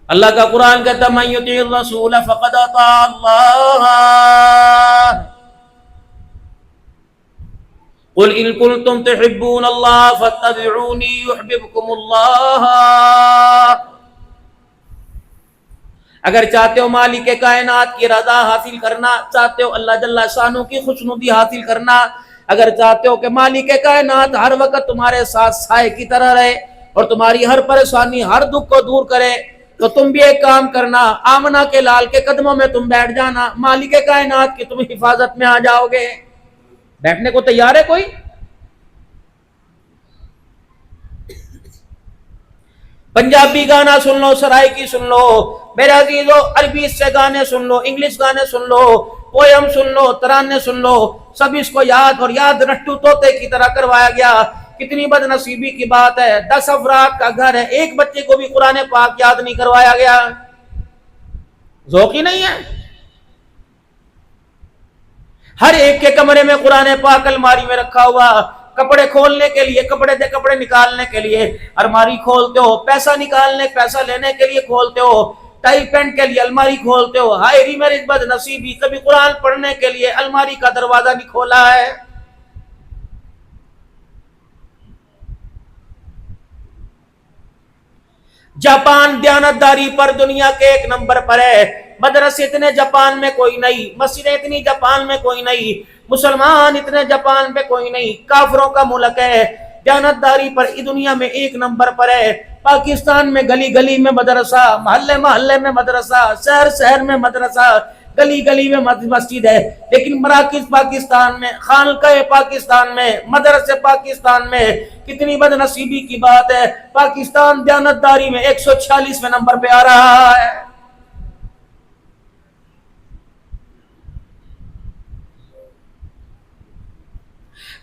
اللہ کا قرآن کہتا ہے من یطیع الرسول فقد اطاع اللہ قل ان کنتم تحبون اللہ فاتبعونی یحببکم اللہ۔ اگر چاہتے ہو مالک کائنات کی رضا حاصل کرنا، چاہتے ہو اللہ جل شانہ کی خوشنودی حاصل کرنا، اگر چاہتے ہو کہ مالک کائنات ہر وقت تمہارے ساتھ سائے کی طرح رہے اور تمہاری ہر پریشانی ہر دکھ کو دور کرے، تو تم بھی ایک کام کرنا، آمنہ کے لال کے قدموں میں تم بیٹھ جانا، مالک کائنات کی تم حفاظت میں آ جاؤ گے۔ بیٹھنے کو تیار ہے کوئی؟ پنجابی گانا سن لو، سرائکی سن لو، میرے عزیزو عربی سے گانے سن لو، انگلش گانے سن لو، پویم سن لو، ترانے سن لو، سب اس کو یاد اور یاد رٹو طوطے کی طرح کروایا گیا۔ کتنی بد نصیبی کی بات ہے، 10 افراد کا گھر ہے، ایک بچے کو بھی قرآن پاک یاد نہیں کروایا گیا۔ ذوق ہی نہیں ہے۔ ہر ایک کے کمرے میں قرآن پاک الماری میں رکھا ہوا، کپڑے کھولنے کے لیے، کپڑے نکالنے کے لیے الماری کھولتے ہو، پیسہ نکالنے پیسہ لینے کے لیے کھولتے ہو، ٹائی پینٹ کے لیے الماری کھولتے ہو۔ ہائے ری میری بد نصیبی، کبھی قرآن پڑھنے کے لیے الماری کا دروازہ نہیں کھولا ہے۔ جاپان دیانتداری پر دنیا کے 1 نمبر پر ہے، مدرسے اتنے جاپان میں کوئی نہیں، مسجدیں اتنی جاپان میں کوئی نہیں، مسلمان اتنے جاپان میں کوئی نہیں، کافروں کا ملک ہے، دیانتداری پر دنیا میں 1 نمبر پر ہے۔ پاکستان میں گلی گلی میں مدرسہ، محلے محلے میں مدرسہ، شہر شہر میں مدرسہ، گلی گلی میں مسجد ہے، لیکن مراکز پاکستان میں، خانقاہ پاکستان میں، مدرسے پاکستان میں، کتنی بد نصیبی کی بات ہے۔ پاکستان دیانتداری میں 146ویں نمبر پہ آ رہا ہے۔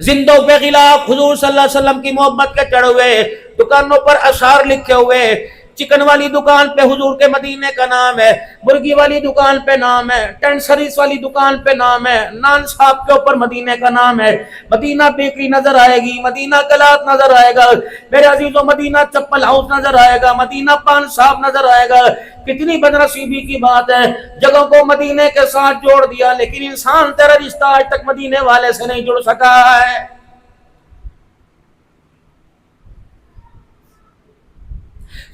زندوں کے خلاف حضور صلی اللہ علیہ وسلم کی محبت کے چڑھے ہوئے، دکانوں پر اشعار لکھے ہوئے، چکن والی دکان پہ حضور کے مدینے کا نام ہے، مرغی والی دکان پہ نام ہے، ٹینٹ سروس والی دکان پہ نام ہے، نان شاپ کے اوپر مدینے کا نام ہے، مدینہ بیکری نظر آئے گی، مدینہ کلات نظر آئے گا، میرے عزیزوں مدینہ چپل ہاؤس نظر آئے گا، مدینہ پان شاپ نظر آئے گا۔ کتنی بدنصیبی کی بات ہے، جگہوں کو مدینے کے ساتھ جوڑ دیا، لیکن انسان تیرا رشتہ آج تک مدینے والے سے نہیں جڑ سکا ہے۔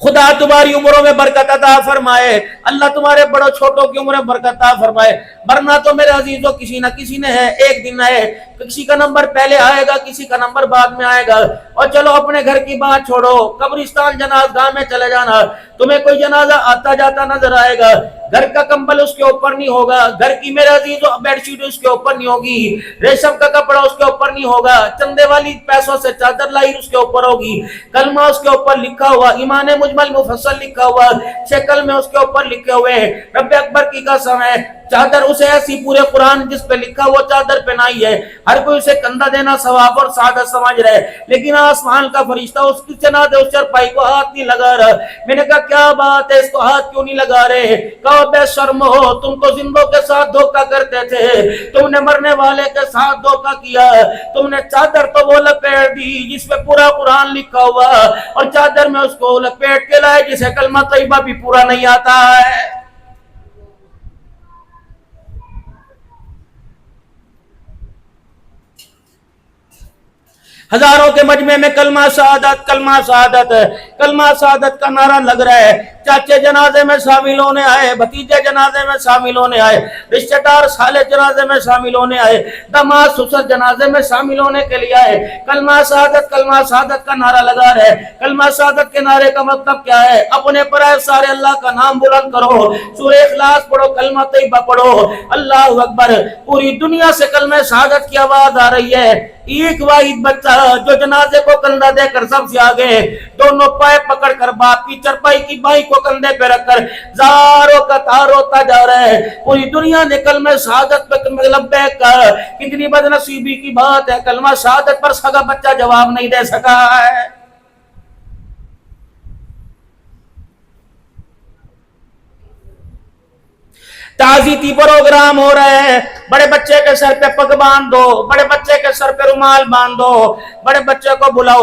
خدا تمہاری عمروں میں برکت عطا فرمائے، اللہ تمہارے بڑوں چھوٹوں کی عمریں برکت عطا فرمائے، ورنہ تو میرے عزیزوں کسی نہ کسی نے ہے، ایک دن ہے، کسی کا نمبر پہلے آئے گا، کسی کا نمبر بعد میں آئے گا۔ اور چلو اپنے گھر کی بات چھوڑو، قبرستان جنازگاہ میں چلے جانا، تمہیں کوئی جنازہ آتا جاتا نظر آئے گا، گھر کا کمبل اس کے اوپر نہیں ہوگا، گھر کی میرے عزیزوں بیڈ شیٹ اس کے اوپر نہیں ہوگی، ریشم کا کپڑا اس کے اوپر نہیں ہوگا، چندے والی پیسوں سے چادر لائی اس کے اوپر ہوگی، کلمہ اس کے اوپر لکھا ہوا، ایمان مجمل مفصل لکھا ہوا، شکل میں اس کے اوپر لکھے ہوئے ہیں، رب اکبر کی قسم ہے، چادر اسے ایسی پورے قرآن جس پہ لکھا وہ چادر پہنائی ہے، ہر کوئی اسے کندھا دینا ثواب اور سعادت سمجھ رہے، لیکن آسمان کا فرشتہ اس کی چناد اس چرپائی کو ہاتھ نہیں لگا رہا۔ میں نے کہا کیا بات ہے، اس کو ہاتھ کیوں نہیں لگا رہے؟ کہا بے شرم ہو، تم تو زندوں کے ساتھ دھوکہ کرتے تھے، تم نے مرنے والے کے ساتھ دھوکہ کیا، تم نے چادر تو وہ لپیٹ دی جس پہ پورا قرآن لکھا ہوا، اور چادر میں اس کو لپیٹ کے لائے جسے کلمہ طیبہ بھی پورا نہیں آتا ہے۔ ہزاروں کے مجمع میں کلمہ شہادت، کلمہ شہادت، کلمہ شہادت کا نعرہ لگ رہا ہے، چاچے جنازے میں شامل ہونے آئے، بھتیجے جنازے میں شامل ہونے آئے، رشتہ دار سالے جنازے میں شامل ہونے آئے، داماد سسر جنازے میں شامل ہونے کے لیے آئے، کلمہ شہادت کا نعرہ لگا رہے۔ کلمہ شہادت کے نعرے کا مطلب کیا ہے؟ اپنے پرائے سارے اللہ کا نام بلند کرو، سورہ اخلاص پڑھو، کلمہ طیبہ پڑھو، اللہ اکبر، پوری دنیا سے کلمہ شہادت کی آواز آ رہی ہے۔ ایک واحد بچہ جو جنازے کو کندھا دے کر سب سے آگے، دونوں پائے پکڑ کر باپ کی چرپائی کی بائی کو کندھے پہ رکھ کر زاروں کا تار ہوتا جا رہا ہے۔ پوری دنیا نے کلمہ شہادت پہ لبیک کہا، کتنی بدنصیبی کی بات ہے، کلمہ شہادت پر سگا بچہ جواب نہیں دے سکا ہے۔ تعزیتی پروگرام ہو رہے ہیں، بڑے بچے کے سر پہ پگ باندھ دو، بڑے بچے کے سر پہ رومال باندھ دو، بڑے بچے کو بلاؤ،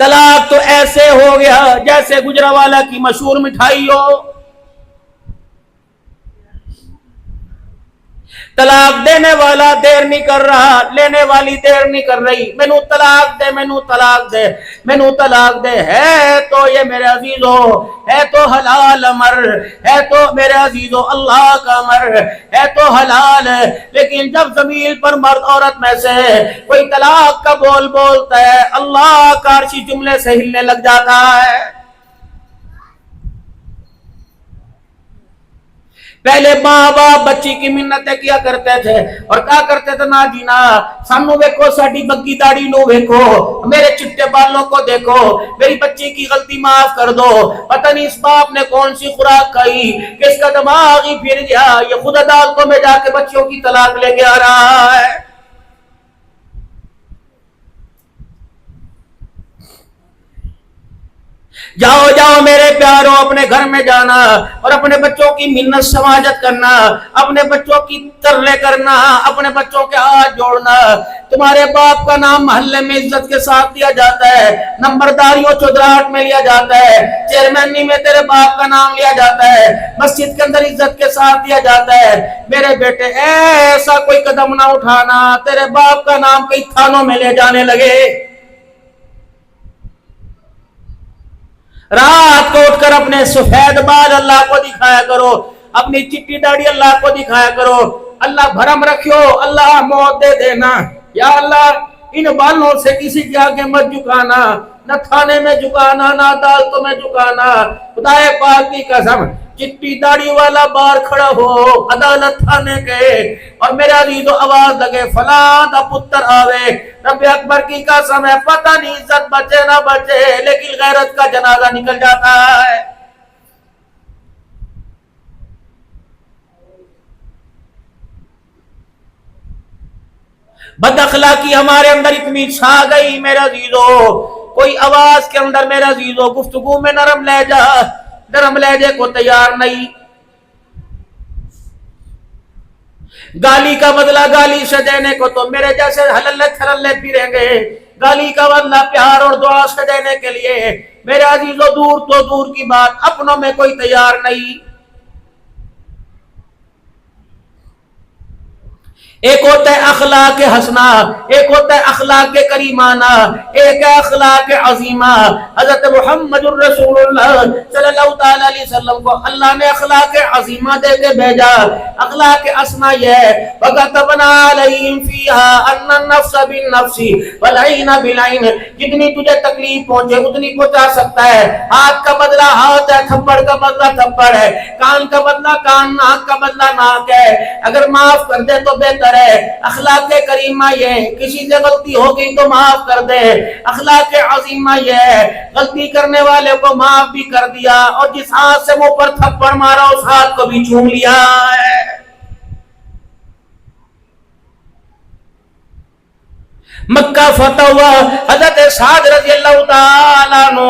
طلاق تو ایسے ہو گیا جیسے گجرانوالہ کی مشہور مٹھائی ہو. طلاق دینے والا دیر نہیں کر رہا، لینے والی دیر نہیں کر رہی. مینو طلاق دے، مینو طلاق دے، مینو طلاق دے. ہے تو یہ میرے عزیزو، ہے تو حلال امر، ہے تو میرے عزیزو اللہ کا امر، ہے تو حلال. لیکن جب زمین پر مرد عورت میں سے کوئی طلاق کا بول بولتا ہے، اللہ کا عرش جملے سے ہلنے لگ جاتا ہے. پہلے ماں باپ بچی کی منتیں کیا کرتے تھے اور کہا کرتے تھے نا جی نا سانو ویکھو، ساڈی بگی داڑھی نو ویکھو، میرے چٹے بالوں کو دیکھو، میری بچی کی غلطی معاف کر دو. پتہ نہیں اس باپ نے کون سی خوراک کھائی، کس کا دماغ ہی پھر گیا، یہ خود عدالتوں میں جا کے بچیوں کی طلاق لے کے آ رہا ہے. جاؤ جاؤ میرے پیاروں، اپنے گھر میں جانا اور اپنے بچوں کی منت سماجت کرنا، اپنے بچوں کی ترلے کرنا، اپنے بچوں کے ہاتھ جوڑنا. تمہارے باپ کا نام محلے میں عزت کے ساتھ دیا جاتا ہے، نمبرداریوں چودراہٹ میں لیا جاتا ہے، چیئرمینی میں تیرے باپ کا نام لیا جاتا ہے، مسجد کے اندر عزت کے ساتھ دیا جاتا ہے. میرے بیٹے ایسا کوئی قدم نہ اٹھانا تیرے باپ کا نام کئی تھانوں میں لے جانے لگے. رات کو اٹھ کر اپنے سفید بال اللہ کو دکھایا کرو، اپنی چٹی داڑھی اللہ کو دکھایا کرو. اللہ بھرم رکھو، اللہ موت دے دینا. یا اللہ ان بالوں سے کسی کے آگے مت جھکانا، نہ تھانے میں جھکانا، نہ عدالتوں میں جھکانا. خدا پاک کی قسم چٹی داڑھی والا بار کھڑا ہو عدالت تھانے کے اور میرے عزیزو آواز لگے فلاں دا پتر آوے، رب اکبر کی قسم ہے پتہ نہیں عزت بچے نہ بچے لیکن غیرت کا جنازہ نکل جاتا ہے. بد اخلاقی ہمارے اندر اتنی چھا گئی میرے عزیزو، کوئی آواز کے اندر میرے عزیزو گفتگو میں نرم لہجے کو تیار نہیں. گالی کا بدلہ گالی سے دینے کو تو میرے جیسے ہللے تھرلے پھریں گے، گالی کا بدلہ پیار اور دعا سے دینے کے لیے میرے عزیزو دور تو دور کی بات اپنوں میں کوئی تیار نہیں. ایک ہوتا ہے اخلاق حسنہ، ایک ہوتا ہے اخلاق کریمانہ، ایک ہے اخلاق عظیمہ. حضرت محمد رسول اللہ صلی اللہ تعالیٰ علیہ وسلم کو اللہ نے اخلاق عظیمہ دے کے بھیجا. اخلاق حسنہ یہ ہے وَكَتَبْنَا عَلَيْهِمْ فِيهَا أَنَّ النَّفْسَ بِالنَّفْسِ وَالْعَيْنَ بِالْعَيْنِ. جتنی تجھے تکلیف پہنچے اتنی پہنچا سکتا ہے. ہاتھ کا بدلہ ہاتھ ہے، تھپڑ کا بدلہ تھپڑ ہے، کان کا بدلہ کان، ناک کا بدلہ ناک ہے. اگر معاف کر دے تو بہتر ہے. اخلاق کریمہ یہ ہے کسی سے غلطی ہو گئی تو معاف کر دے. اخلاق عظیمہ یہ ہے غلطی کرنے والے کو معاف بھی کر دیا اور جس ہاتھ سے منہ پر تھپڑ مارا اس ہاتھ کو بھی چوم لیا ہے. مکہ فتح ہوا، حضرت سعد رضی اللہ تعالیٰ عنہ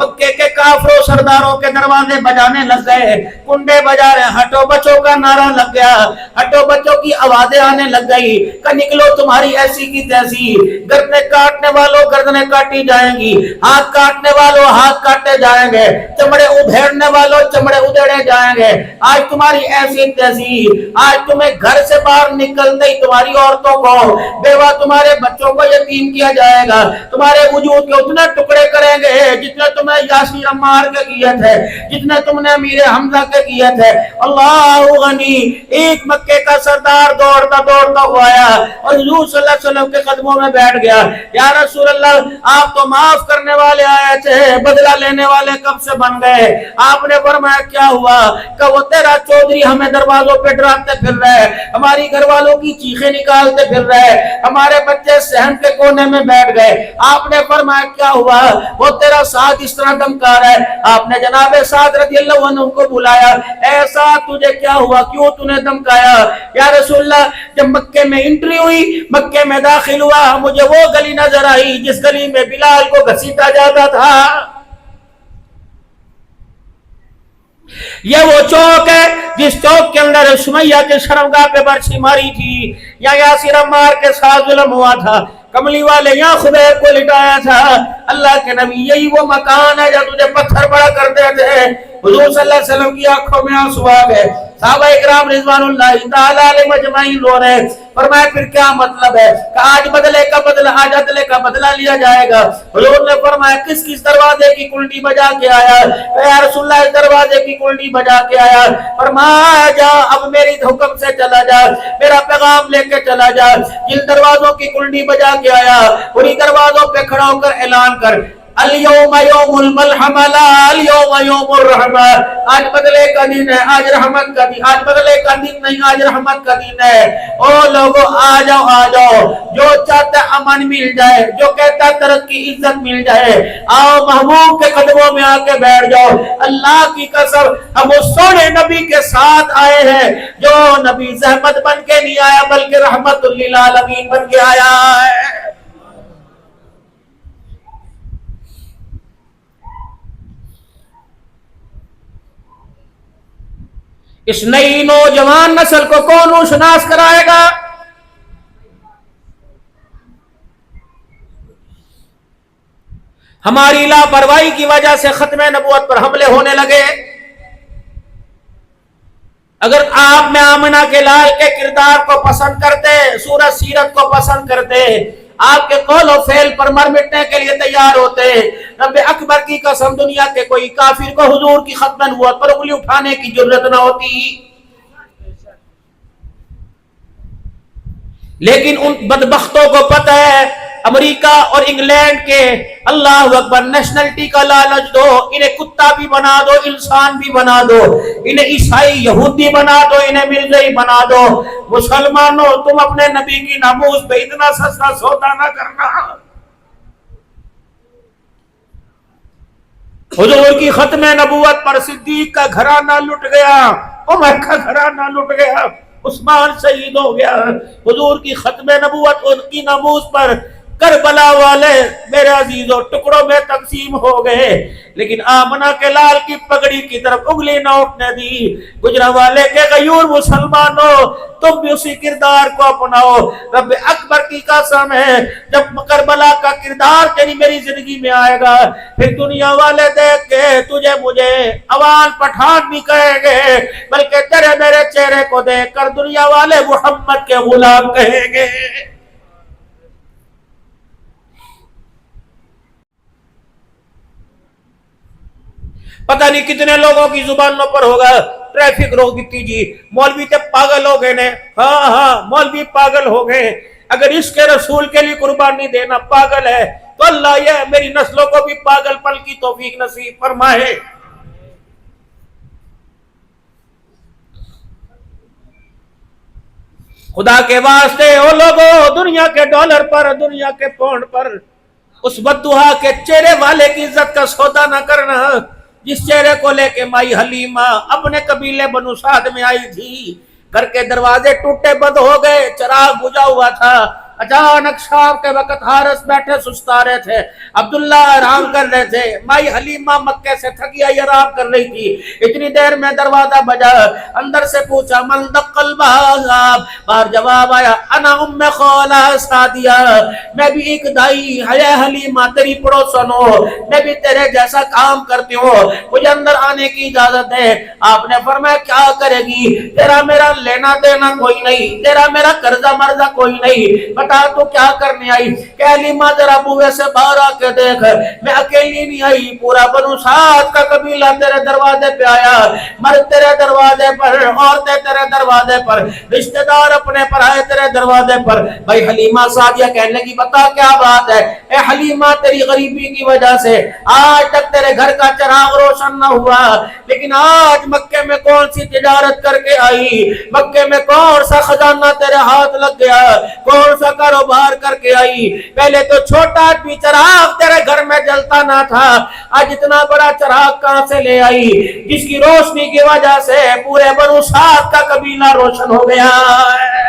مکے کے کافروں سرداروں کے دروازے بجانے لگ گئے، کنڈے بجا رہے، ہٹو بچوں کا نعرہ لگ گیا، ہٹو بچوں کی آوازیں آنے لگ گئی کہ نکلو تمہاری ایسی کی تیسی. گردنے کاٹنے والوں گردنے کاٹی جائیں گی، ہاتھ کاٹنے والوں ہاتھ کاٹے جائیں گے، چمڑے ادھیڑنے والوں چمڑے ادھیڑے جائیں گے. آج تمہاری ایسی تیسی، آج تمہیں گھر سے باہر نکلتے ہی تمہاری عورتوں کو، بیوہ تمہارے بچوں کو یتیم کیا جائے گا، تمہارے وجود کے اتنے ٹکڑے کریں گے جتنے تمہیں یاسر عمار کے کیے تھے، جتنے تم نے امیر حمزہ کے کیے تھے. اللہ غنی. ایک مکے کا سردار دوڑتا دوڑتا ہوا آیا اور حضور صلی اللہ علیہ وسلم کے قدموں میں بیٹھ گیا. یا رسول اللہ آپ تو معاف کرنے والے آئے تھے، بدلہ لینے والے کب سے بن گئے؟ آپ نے فرمایا کیا ہوا؟ کہ وہ تیرا چودھری ہمیں دروازوں پہ ڈراتے پھر رہے، ہماری گھر والوں کی چیخیں نکالتے پھر رہے، ہمارے بچے صحن کے کونے میں بیٹھ گئے. آپ نے فرمایا کیا ہوا؟ وہ تیرا ساتھ اس طرح دمکا رہا ہے. آپ نے جناب سعد رضی اللہ عنہ کو بلایا، ایسا تجھے کیا ہوا، کیوں تو نے دمکایا؟ یا رسول اللہ جب مکے میں انٹری ہوئی، مکے میں داخل ہوا، مجھے وہ گلی نظر آئی جس گلی میں بلال کو گھسیٹا جاتا تھا. یہ وہ چوک ہے جس چوک کے اندر سمیہ کے شرمگاہ پہ برچھی ماری تھی، یا یاسر عمار کے ساتھ ظلم ہوا تھا. کملی والے یہاں خبیر کو لٹایا تھا. اللہ کے نبی یہی وہ مکان ہے جہاں تجھے پتھر بڑا کرتے تھے. حضور صلی اللہ علیہ وسلم کی آنکھوں میں آنسو آ گئے. صحابہ اکرام رضوان اللہ تعالی علیہم اجمعین رو رہے. فرمایا پھر کیا مطلب ہے کہ آج بدلے کا بدلہ، آج عدلے کا بدلہ لیا جائے گا. حضور نے فرمایا کس کس دروازے کی کنڈی بجا کے آیا؟ یا رسول اللہ اس دروازے کی کنڈی بجا کے آیا. فرمایا جا اب میری حکم سے چلا جا، میرا پیغام لے کے چلا جا. جن دروازوں کی کنڈی بجا کے آیا انہی دروازوں پہ کھڑا ہو کر اعلان کر الیوم یوم الملحمہ لا الیوم یوم الرحمہ. آج بدلے کا دن ہے، آج رحمت کا دن. آج بدلے کا دن نہیں، آج رحمت کا دن ہے. او لوگو آ جاؤ آ جاؤ. جو چاہتا ہے امن مل جائے، جو کہتا ہے ترقی عزت مل جائے، آؤ محبوب کے قدموں میں آ کے بیٹھ جاؤ. اللہ کی قسم ہم اس سونے نبی کے ساتھ آئے ہیں جو نبی زحمت بن کے نہیں آیا بلکہ رحمت للعالمین بن کے آیا ہے. اس نئی نوجوان نسل کو کون شناس کرائے گا؟ ہماری لاپرواہی کی وجہ سے ختم نبوت پر حملے ہونے لگے. اگر آپ میں آمنہ کے لال کے کردار کو پسند کرتے، سورہ سیرت کو پسند کرتے، آپ کے قول و فعل پر مر مٹنے کے لیے تیار ہوتے، رب اکبر کی قسم دنیا کے کوئی کافر کو حضور کی ختم نبوت پر انگلی اٹھانے کی جرت نہ ہوتی. لیکن ان بدبختوں کو پتہ ہے امریکہ اور انگلینڈ کے اللہ اکبر نیشنلٹی کا لالچ دو، انہیں کتا بھی بنا دو، انسان بھی بنا دو، انہیں عیسائی یہودی بنا دو، انہیں مرزائی بنا دو. مسلمانوں تم اپنے نبی کی ناموس پہ اتنا سستا سودا نہ کرنا. حضور کی ختم نبوت پر صدیق کا گھرانہ لٹ گیا، عمر کا گھرانہ لٹ گیا، عثمان شہید ہو گیا. حضور کی ختم نبوت ان کی ناموس پر کربلا والے میرے عزیزوں ٹکڑوں میں تقسیم ہو گئے، لیکن آمنہ کے لال کی پگڑی کی طرف انگلی نہ اٹھنے دی. گجرانوالے کے غیور مسلمانوں تم بھی اسی کردار کو اپناؤ. رب اکبر کی قسم ہے جب کربلا کا کردار تیری میری زندگی میں آئے گا پھر دنیا والے دیکھ کے تجھے مجھے عوام پٹھان نہیں کہیں گے بلکہ تیرے میرے چہرے کو دیکھ کر دنیا والے محمد کے غلام کہیں گے. پتہ نہیں کتنے لوگوں کی زبانوں پر ہوگا ٹریفک روک دیتی جی، مولوی تے پاگل ہو گئے نے. ہاں مولوی پاگل ہو گئے. اگر اس کے رسول کے لیے قربانی دینا پاگل ہے تو اللہ یہ میری نسلوں کو بھی پاگل پن کی توفیق نصیب فرمائے. خدا کے واسطے او لوگو دنیا کے ڈالر پر، دنیا کے پاؤنڈ پر اس بددعا کے چہرے والے کی عزت کا سودا نہ کرنا جس چہرے کو لے کے مائی حلیمہ اپنے قبیلے بنو سعد میں آئی تھی. گھر کے دروازے ٹوٹے بند ہو گئے، چراغ بجھا ہوا تھا. اچانک شام کے وقت حارث بیٹھے سستا رہے تھے، عبداللہ آرام کر رہے تھے، مائی حلیمہ مکے سے تھکی آئی آرام کر رہی تھی. اتنی دیر میں دروازہ بجا، اندر سے پوچھا من دق الباب، باہر جواب آیا انا ام خولہ سعدیہ، میں بھی ایک دائی ہے حلیمہ تیری پڑوسن ہوں، میں بھی تیرے جیسا کام کرتی ہوں، مجھے اندر آنے کی اجازت ہے. آپ نے فرمایا کیا کرے گی؟ تیرا میرا لینا دینا کوئی نہیں، تیرا میرا قرضہ مرضہ کوئی نہیں، بتا تو کیا کرنے آئی؟ کہ حلیمہ ذرا بوئے سے باہر آ کے دیکھ، میں اکیلی نہیں آئی، پورا بنو سعد کا قبیلہ تیرے دروازے پہ آیا، مرد تیرے دروازے پر، عورتیں تیرے دروازے پر، رشتہ دار اپنے پر آئے تیرے دروازے پر. بھائی حلیمہ سعدیہ کہنے کی بتا کیا بات ہے؟ اے حلیمہ تیری غریبی کی وجہ سے آج تک تیرے گھر کا چراغ روشن نہ ہوا، لیکن آج مکے میں کون سی تجارت کر کے آئی، مکے میں کون سا خزانہ تیرے ہاتھ لگ گیا، کون سا کاروبار کر کے آئی؟ پہلے تو چھوٹا بھی چراغ تیرے گھر میں جلتا نہ تھا، آج اتنا بڑا چراغ کہاں سے لے آئی جس کی روشنی کی وجہ سے پورے بنو سعد کا قبیلہ روشن ہو گیا ہے؟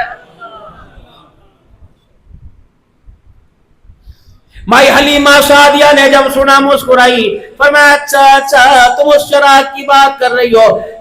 مائی حلیمہ سعدیہ نے جب سنا مسکرائی، فرمایا اچھا تم اس چراغ کی بات کر رہی ہو،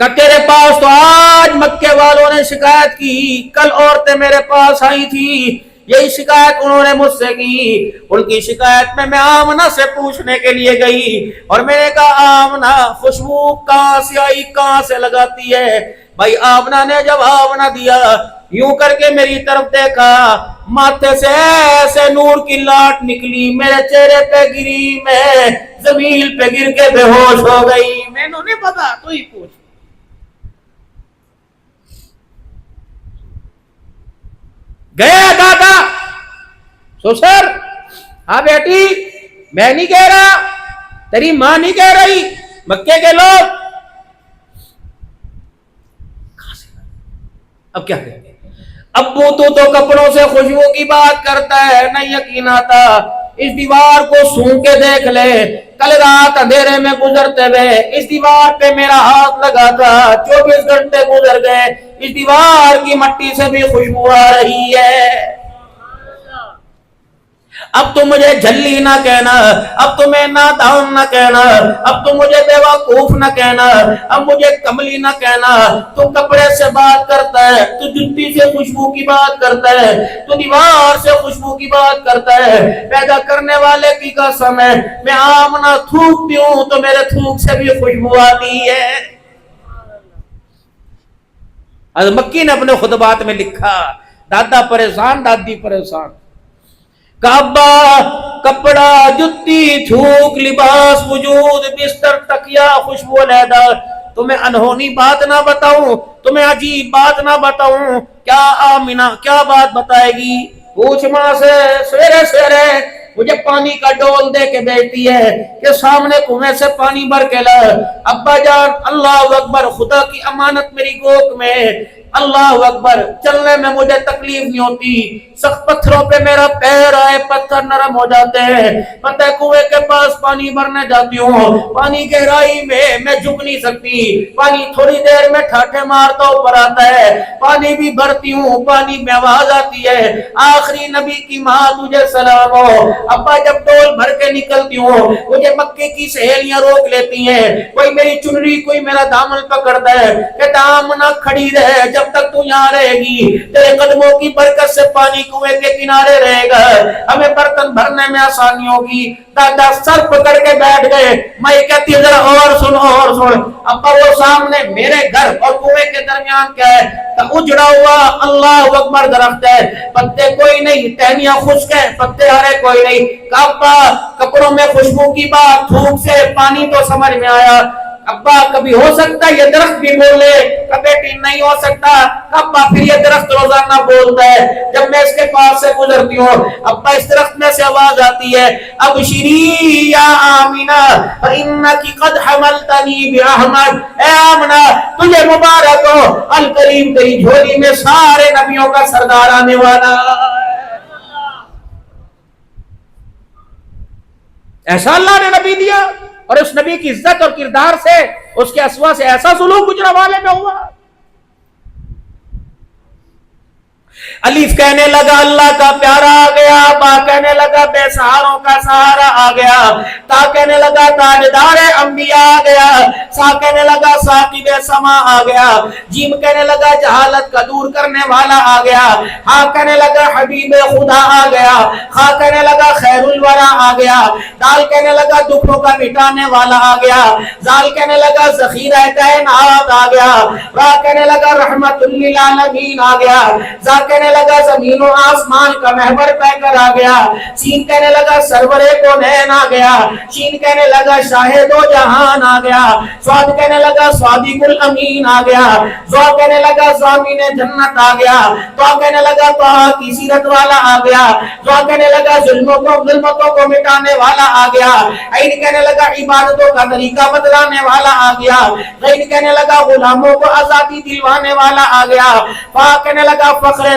کہ تیرے پاس تو آج مکے والوں نے شکایت کی، کل عورتیں میرے پاس آئی تھی، یہی شکایت انہوں نے مجھ سے کی۔ ان کی شکایت میں آمنہ سے پوچھنے کے لیے گئی اور میں نے کہا آمنہ خوشبو کہاں سے آئی، کہاں سے لگاتی ہے؟ بھائی آمنہ نے جواب نہ دیا، یوں کر کے میری طرف دیکھا، ماتھے سے ایسے نور کی لاٹ نکلی، میرے چہرے پہ گری، میں زمین پہ گر کے بے ہوش ہو گئی۔ میں نے نہیں پتا، تو ہی پوچھ۔ گیا دادا سسر، ہاں بیٹی میں نہیں کہہ رہا، تیری ماں نہیں کہہ رہی، مکے کے لوگ۔ اب کیا کہیں گے؟ ابو تو کپڑوں سے خوشبو کی بات کرتا ہے، نہ یقین آتا، اس دیوار کو سونگ کے دیکھ لے، کل رات اندھیرے میں گزرتے ہوئے اس دیوار پہ میرا ہاتھ لگا تھا، 24 گھنٹے گزر گئے، اس دیوار کی مٹی سے بھی خوشبو آ رہی ہے۔ اب تو مجھے جھلی نہ کہنا، اب تو میں نادان نہ کہنا، اب تو مجھے بیوقوف نہ کہنا، اب مجھے کملی نہ کہنا۔ تو کپڑے سے بات کرتا ہے، تو جوتی سے خوشبو کی بات کرتا ہے، تو دیوار سے خوشبو کی بات کرتا ہے۔ پیدا کرنے والے کی قسم ہے، میں آمنہ تھوکتی ہوں تو میرے تھوک سے بھی خوشبو آتی ہے۔ مکی نے اپنے خطبات میں لکھا، دادا پریشان، دادی پریشان، کعبہ، کپڑا، جتی، تھوک، لباس، وجود، بستر، تکیہ، خوشبو علیحدہ۔ تمہیں انہونی بات نہ بتاؤں، تمہیں عجیب بات نہ بتاؤں، کیا آمنہ کیا بات بتائے گی؟ پوچھ ماں سے، سویرے سویرے مجھے پانی کا ڈول دے کے بیٹھی ہے کہ سامنے کنویں سے پانی بھر کے لا۔ ابا جان اللہ اکبر، خدا کی امانت میری گود میں، اللہ اکبر، چلنے میں مجھے تکلیف نہیں ہوتی، سخت پتھروں پہ میرا پیر آئے پتھر نرم ہو جاتے ہیں۔ پتہ کنویں کے پاس پانی بھرنے جاتی ہوں، پانی گہرائی میں جھک نہیں سکتی، پانی تھوڑی دیر میں ٹھاٹھے مارتا اوپر آتا ہے، پانی بھی بھرتی ہوں، پانی میں آواز آتی ہے، آخری نبی کی ماں تجھے سلام ہو۔ ابا جب ڈول بھر کے نکلتی ہوں، مجھے مکے کی سہیلیاں روک لیتی ہیں، کوئی میری چنری، کوئی میرا دامن پکڑتا ہے، کہتا آمنہ کھڑی رہے، جب تک تو یہاں رہے گی تیرے قدموں کی برکت سے پانی کنویں کے کنارے رہے گا، ہمیں برتن بھرنے میں آسانی ہوگی۔ دادا سر پکڑ کے بیٹھ گئے، میں کہتی ذرا اور سن اور سن۔ ابا وہ سامنے میرے گھر اور کنویں کے درمیان کیا ہے؟ اجڑا ہوا اللہ اکبر درخت ہے، پتے کوئی نہیں، ٹہنیاں خشک ہے، پتے ہرے کوئی نہیں۔ ابا کپڑوں میں خوشبو کی بات، تھوک سے پانی تو سمجھ میں آیا۔ ابا کبھی ہو سکتا ہے یہ درخت بھی بولے؟ بیٹی نہیں ہو سکتا۔ ابا پھر یہ درخت روزانہ بولتا ہے، جب میں اس کے پاس سے گزرتی ہوں ابا اس درخت میں سے آواز آتی ہے، ابشری یا آمنہ فإنکی قد حملتنی بأحمد، اے آمنہ تجھے مبارک ہو، الکریم تیری جھولی میں سارے نبیوں کا سردار آنے والا۔ ایسا اللہ نے نبی دیا، اور اس نبی کی عزت اور کردار سے، اس کے اسوا سے ایسا سلوک گجرا والے میں ہوا۔ الف کہنے لگا اللہ کا پیارا آ گیا، با کہنے لگا بے سہاروں کا سہارا آ گیا، تا کہنے لگا تاجدار انبیاء آ گیا، سا کہنے لگا ثاقب سما آ گیا، جیم کہنے لگا جہالت کا دور کرنے والا آ گیا، ہا کہنے لگا حبیب خدا آ گیا، خا کہنے لگا خیر الورا آ گیا، دال کہنے لگا دکھوں کا مٹانے والا آ گیا، زال کہنے لگا ذخیرہ کائنات آ گیا، را کہنے لگا رحمت للعالمین آ گیا، زا کہنے لگا زمین و آسمان کا محور پہ کر آ گیا، سین کہنے لگا سرور کونین آ گیا، شین کہنے لگا شاہد و جہان آ گیا، سواد کہنے لگا صادق الامین آ گیا، زوا کہنے لگا ضامن جنت آ گیا، تو کہنے لگا تو کی سیرت والا آ گیا، زوا کہنے لگا ظلمتوں کو مٹانے والا آ گیا، عین کہنے لگا عبادتوں کا طریقہ بدلانے والا آ گیا، غین کہنے لگا غلاموں کو آزادی دلوانے والا آ گیا، فا کہنے لگا فخر